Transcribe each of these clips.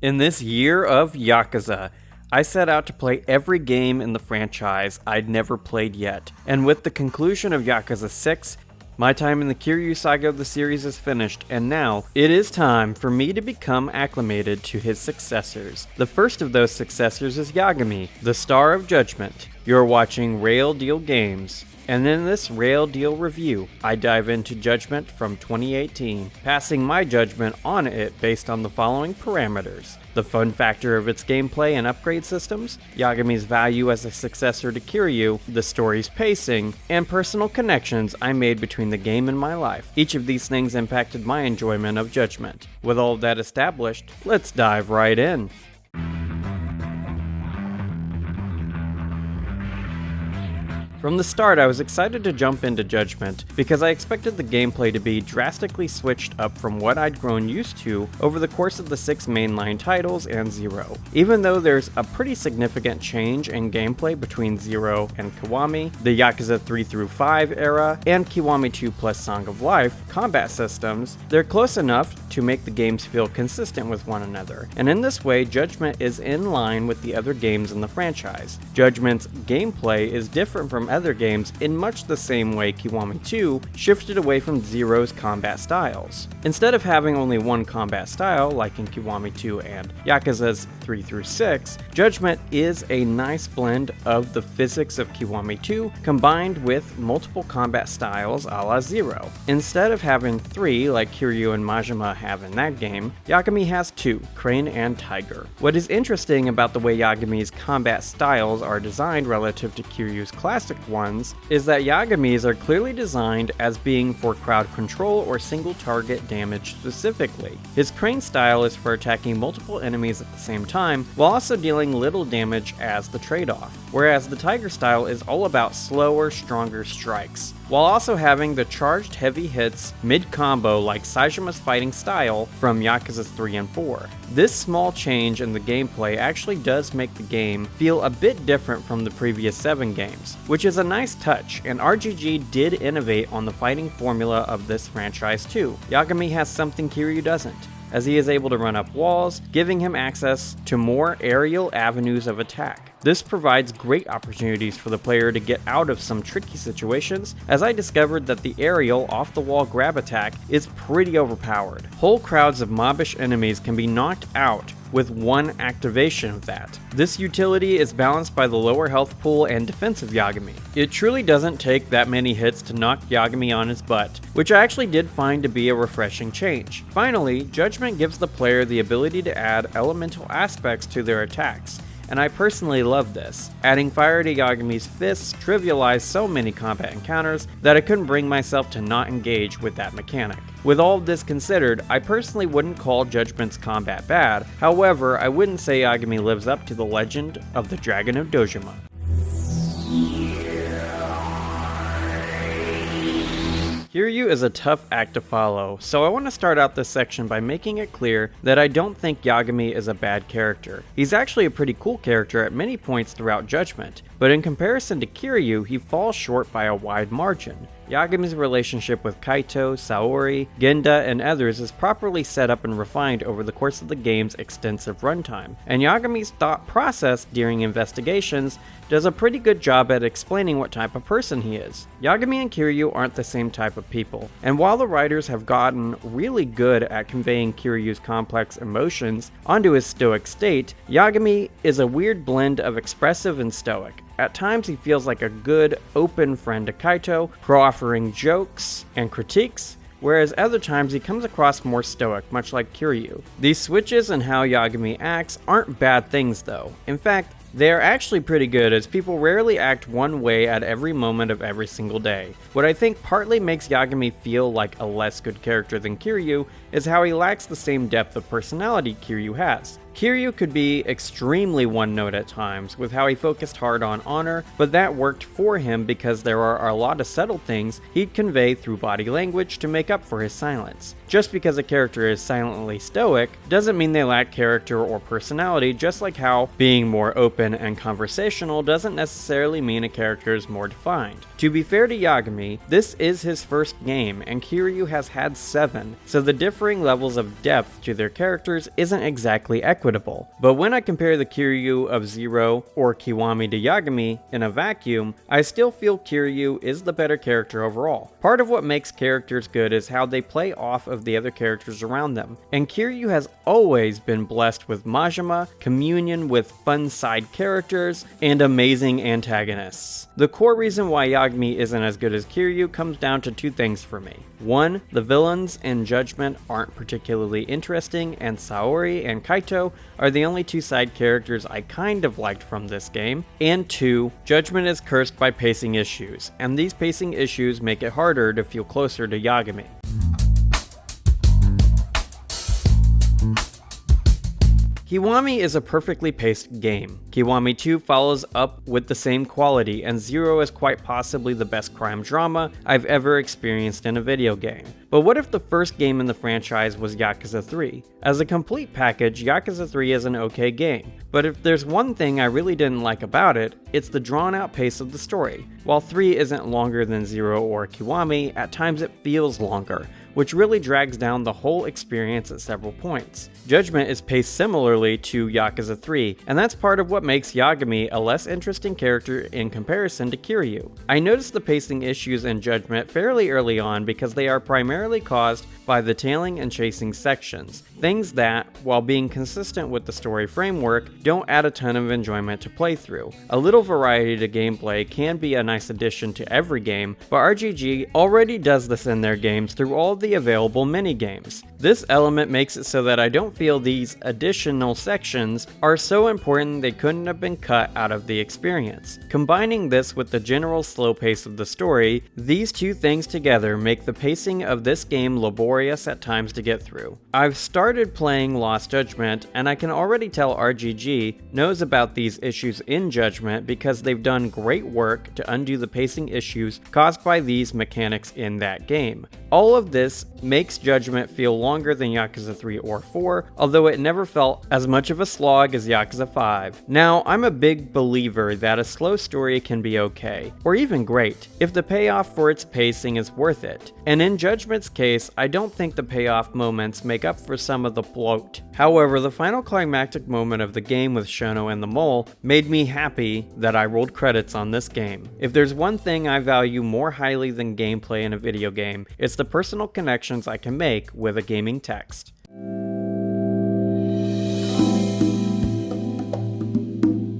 In this year of Yakuza, I set out to play every game in the franchise I'd never played yet, and with the conclusion of Yakuza 6, my time in the Kiryu saga of the series is finished, and now it is time for me to become acclimated to his successors. The first of those successors is Yagami, the Star of Judgment. You're watching Rayl Deal Games. And in this Rayl Deal review, I dive into Judgment from 2018, passing my judgment on it based on the following parameters: the fun factor of its gameplay and upgrade systems, Yagami's value as a successor to Kiryu, the story's pacing, and personal connections I made between the game and my life. Each of these things impacted my enjoyment of Judgment. With all of that established, let's dive right in. From the start, I was excited to jump into Judgment because I expected the gameplay to be drastically switched up from what I'd grown used to over the course of the 6 mainline titles and Zero. Even though there's a pretty significant change in gameplay between Zero and Kiwami, the Yakuza 3 through 5 era, and Kiwami 2 plus Song of Life combat systems, they're close enough to make the games feel consistent with one another, and in this way, Judgment is in line with the other games in the franchise. Judgment's gameplay is different from other games in much the same way Kiwami 2 shifted away from Zero's combat styles. Instead of having only one combat style, like in Kiwami 2 and Yakuza's 3 through 6, Judgment is a nice blend of the physics of Kiwami 2 combined with multiple combat styles a la Zero. Instead of having 3 like Kiryu and Majima have in that game, Yagami has 2, Crane and Tiger. What is interesting about the way Yagami's combat styles are designed relative to Kiryu's classic ones is that Yagami's are clearly designed as being for crowd control or single target damage specifically. His Crane style is for attacking multiple enemies at the same time while also dealing little damage as the trade-off, whereas the Tiger style is all about slower, stronger strikes, while also having the charged heavy hits mid-combo like Saijima's fighting style from Yakuza 3 and 4. This small change in the gameplay actually does make the game feel a bit different from the previous 7 games, which is a nice touch, and RGG did innovate on the fighting formula of this franchise too. Yagami has something Kiryu doesn't, as he is able to run up walls, giving him access to more aerial avenues of attack. This provides great opportunities for the player to get out of some tricky situations, as I discovered that the aerial off-the-wall grab attack is pretty overpowered. Whole crowds of mobbish enemies can be knocked out with one activation of that. This utility is balanced by the lower health pool and defense of Yagami. It truly doesn't take that many hits to knock Yagami on his butt, which I actually did find to be a refreshing change. Finally, Judgment gives the player the ability to add elemental aspects to their attacks, and I personally love this. Adding fire to Yagami's fists trivialized so many combat encounters that I couldn't bring myself to not engage with that mechanic. With all of this considered, I personally wouldn't call Judgment's combat bad, however, I wouldn't say Yagami lives up to the legend of the Dragon of Dojima. Kiryu is a tough act to follow, so I want to start out this section by making it clear that I don't think Yagami is a bad character. He's actually a pretty cool character at many points throughout Judgment, but in comparison to Kiryu, he falls short by a wide margin. Yagami's relationship with Kaito, Saori, Genda, and others is properly set up and refined over the course of the game's extensive runtime, and Yagami's thought process during investigations does a pretty good job at explaining what type of person he is. Yagami and Kiryu aren't the same type of people, and while the writers have gotten really good at conveying Kiryu's complex emotions onto his stoic state, Yagami is a weird blend of expressive and stoic. At times he feels like a good, open friend to Kaito, pro-offering jokes and critiques, whereas other times he comes across more stoic, much like Kiryu. These switches in how Yagami acts aren't bad things though. In fact, they are actually pretty good, as people rarely act one way at every moment of every single day. What I think partly makes Yagami feel like a less good character than Kiryu is how he lacks the same depth of personality Kiryu has. Kiryu could be extremely one-note at times with how he focused hard on honor, but that worked for him because there are a lot of subtle things he'd convey through body language to make up for his silence. Just because a character is silently stoic doesn't mean they lack character or personality, just like how being more open and conversational doesn't necessarily mean a character is more defined. To be fair to Yagami, this is his first game, and Kiryu has had 7, so the differing levels of depth to their characters isn't exactly equitable. equitable. But when I compare the Kiryu of Zero or Kiwami to Yagami in a vacuum, I still feel Kiryu is the better character overall. Part of what makes characters good is how they play off of the other characters around them, and Kiryu has always been blessed with Majima, communion with fun side characters, and amazing antagonists. The core reason why Yagami isn't as good as Kiryu comes down to two things for me. One, the villains in Judgment aren't particularly interesting, and Saori and Kaito are the only two side characters I kind of liked from this game. And two, Judgment is cursed by pacing issues, and these pacing issues make it harder to feel closer to Yagami. Kiwami is a perfectly paced game. Kiwami 2 follows up with the same quality, and Zero is quite possibly the best crime drama I've ever experienced in a video game. But what if the first game in the franchise was Yakuza 3? As a complete package, Yakuza 3 is an okay game, but if there's one thing I really didn't like about it, it's the drawn out pace of the story. While 3 isn't longer than Zero or Kiwami, at times it feels longer, which really drags down the whole experience at several points. Judgment is paced similarly to Yakuza 3, and that's part of what makes Yagami a less interesting character in comparison to Kiryu. I noticed the pacing issues in Judgment fairly early on because they are primarily caused by the tailing and chasing sections, things that, while being consistent with the story framework, don't add a ton of enjoyment to play through. A little variety to gameplay can be a nice addition to every game, but RGG already does this in their games through all the available minigames. This element makes it so that I don't feel these additional sections are so important they couldn't have been cut out of the experience. Combining this with the general slow pace of the story, these two things together make the pacing of this game laborious at times to get through. I've started playing Lost Judgment, and I can already tell RGG knows about these issues in Judgment because they've done great work to undo the pacing issues caused by these mechanics in that game. All of this makes Judgment feel longer than Yakuza 3 or 4, although it never felt as much of a slog as Yakuza 5. Now, I'm a big believer that a slow story can be okay, or even great, if the payoff for its pacing is worth it. And in Judgment's case, I don't think the payoff moments make up for some of the bloat. However, the final climactic moment of the game with Shono and the mole made me happy that I rolled credits on this game. If there's one thing I value more highly than gameplay in a video game, it's the personal connections I can make with a gaming text.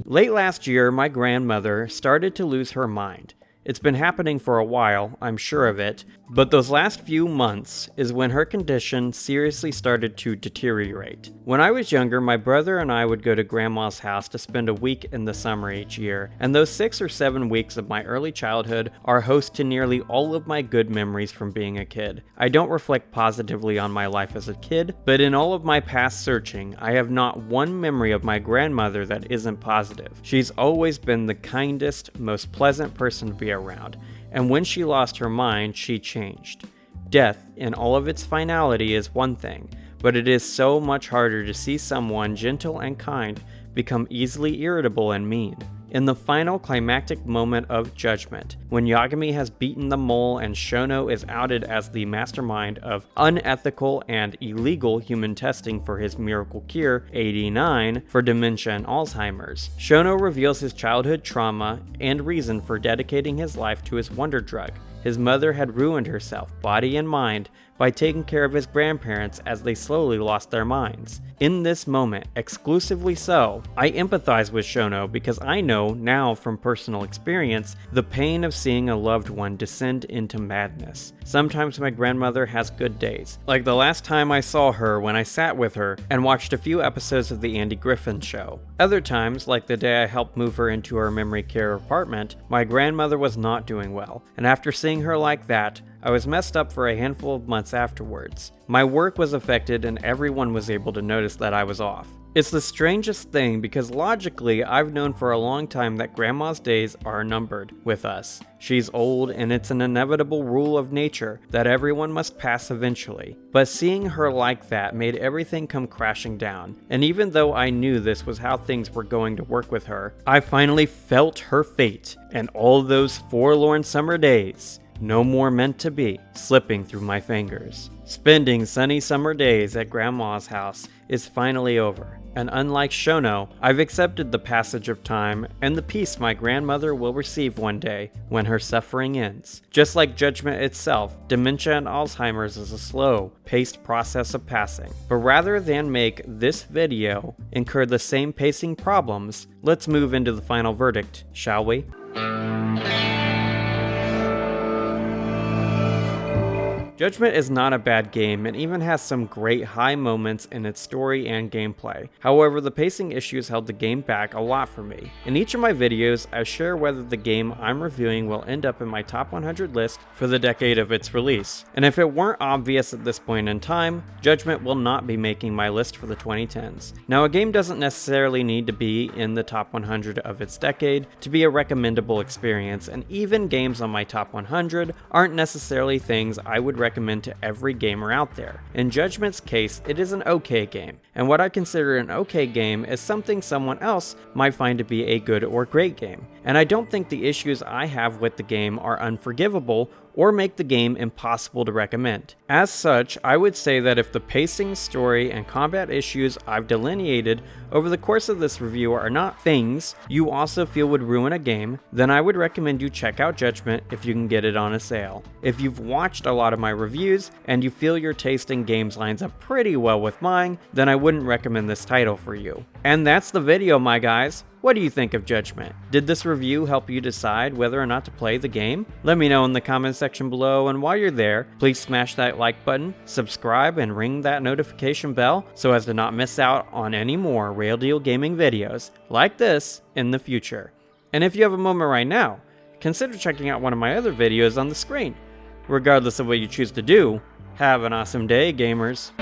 Late last year, my grandmother started to lose her mind. It's been happening for a while, I'm sure of it, but those last few months is when her condition seriously started to deteriorate. When I was younger, my brother and I would go to Grandma's house to spend a week in the summer each year, and those 6 or 7 weeks of my early childhood are host to nearly all of my good memories from being a kid. I don't reflect positively on my life as a kid, but in all of my past searching, I have not one memory of my grandmother that isn't positive. She's always been the kindest, most pleasant person to be around, and when she lost her mind, she changed. Death, in all of its finality, is one thing, but it is so much harder to see someone gentle and kind become easily irritable and mean. In the final climactic moment of Judgment, when Yagami has beaten the mole and Shono is outed as the mastermind of unethical and illegal human testing for his miracle cure, 89, for dementia and Alzheimer's, Shono reveals his childhood trauma and reason for dedicating his life to his wonder drug. His mother had ruined herself, body and mind, by taking care of his grandparents as they slowly lost their minds. In this moment, exclusively so, I empathize with Shono because I know now from personal experience the pain of seeing a loved one descend into madness. Sometimes my grandmother has good days, like the last time I saw her when I sat with her and watched a few episodes of the Andy Griffin Show. Other times, like the day I helped move her into her memory care apartment, my grandmother was not doing well, and after seeing her like that, I was messed up for a handful of months afterwards. My work was affected and everyone was able to notice that I was off. It's the strangest thing because logically I've known for a long time that Grandma's days are numbered with us. She's old and it's an inevitable rule of nature that everyone must pass eventually. But seeing her like that made everything come crashing down. And even though I knew this was how things were going to work with her, I finally felt her fate and all those forlorn summer days, no more meant to be, slipping through my fingers. Spending sunny summer days at Grandma's house is finally over. and unlike Shono, I've accepted the passage of time and the peace my grandmother will receive one day when her suffering ends. Just like Judgment itself, dementia and Alzheimer's is a slow, paced process of passing. But rather than make this video incur the same pacing problems, let's move into the final verdict, shall we? Judgment is not a bad game and even has some great high moments in its story and gameplay. However, the pacing issues held the game back a lot for me. In each of my videos, I share whether the game I'm reviewing will end up in my top 100 list for the decade of its release. And if it weren't obvious at this point in time, Judgment will not be making my list for the 2010s. Now, a game doesn't necessarily need to be in the top 100 of its decade to be a recommendable experience, and even games on my top 100 aren't necessarily things I would recommend to every gamer out there. In Judgment's case, it is an okay game, and what I consider an okay game is something someone else might find to be a good or great game. And I don't think the issues I have with the game are unforgivable or make the game impossible to recommend. As such, I would say that if the pacing, story, and combat issues I've delineated over the course of this review are not things you also feel would ruin a game, then I would recommend you check out Judgment if you can get it on a sale. If you've watched a lot of my reviews and you feel your taste in games lines up pretty well with mine, then I wouldn't recommend this title for you. And that's the video, my guys. What do you think of Judgment? Did this review help you decide whether or not to play the game? Let me know in the comment section below, and while you're there, please smash that like button, subscribe, and ring that notification bell so as to not miss out on any more Rayl Deal gaming videos like this in the future. And if you have a moment right now, consider checking out one of my other videos on the screen. Regardless of what you choose to do, have an awesome day, gamers.